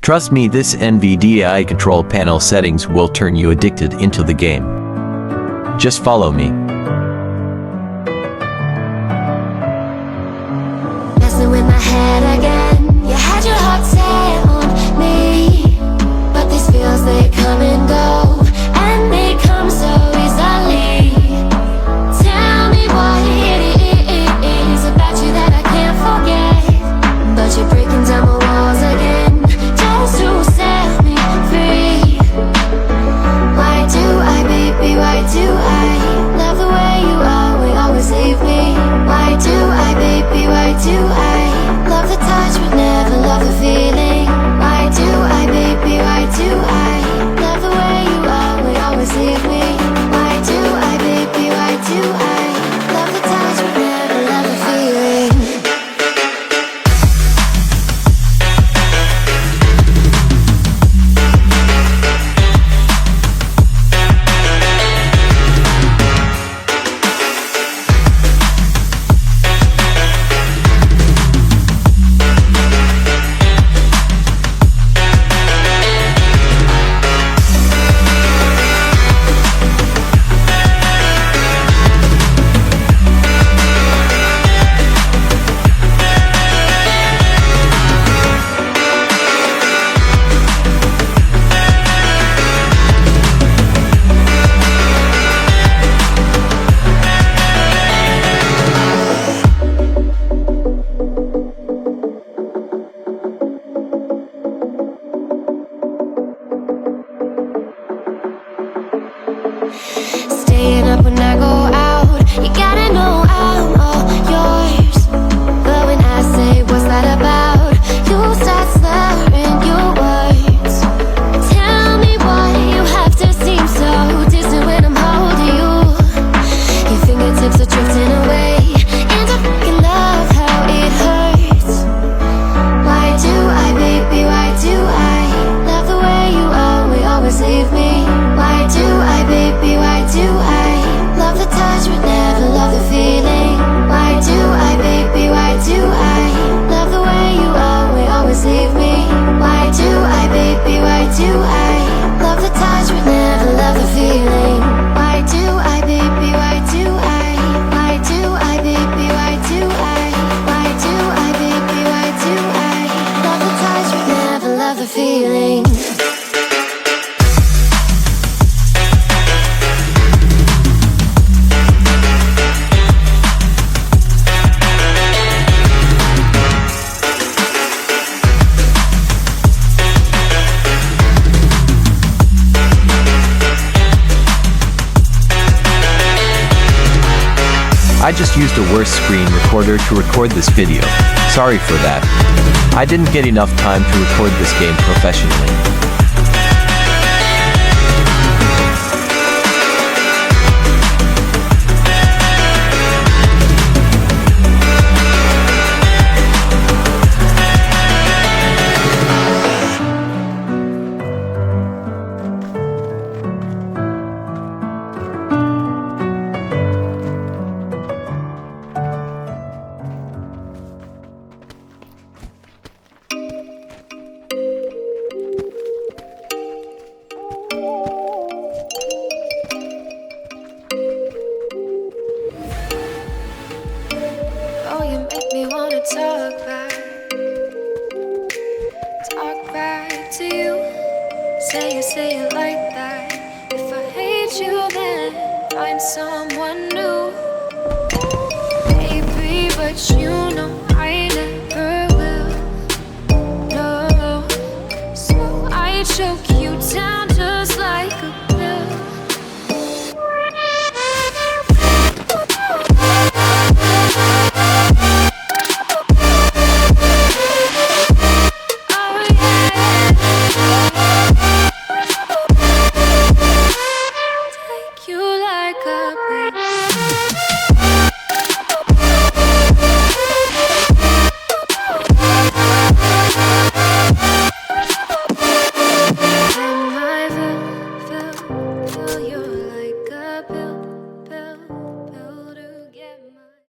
Trust me, this Nvidia control panel settings will turn you addicted into the game. Just follow me. Messing with my head again. You had your heart set on me, but these feels, they come and go, and they come so easily. Tell me what it is about you that I can't forget, but you're breaking down my walls again, just to set me free. Why do I, baby, why do I love the way you always leave me? Why do I, baby, why do I love the touch but never love the feeling? Why do I, baby, why do I love the way you always leave me? Why do I, baby, why do I love the touch but never love the feeling? Staying up when I go out, you gotta know I'm all yours. But when I say what's that about, you start slurring your words. Tell me why you have to seem so distant when I'm holding you. Your fingertips are drifting away, and I fucking love how it hurts. Why do I, baby, why do I love the way you always leave me? Why do I, baby, why do I love the touch but never love the feeling? Why do I, baby, why do I love the way you always leave me? Why do I, baby, why do I love the touch but never love the feeling? Why do I, baby, why do why do I, baby, why do why do I, baby, why do I love the touch but never love the feeling? I just used a worse screen recorder to record this video. Sorry for that. I didn't get enough time to record this game professionally. Oh, you make me wanna talk back to you. Say it like that. If I hate you, then find someone new. Baby, but you know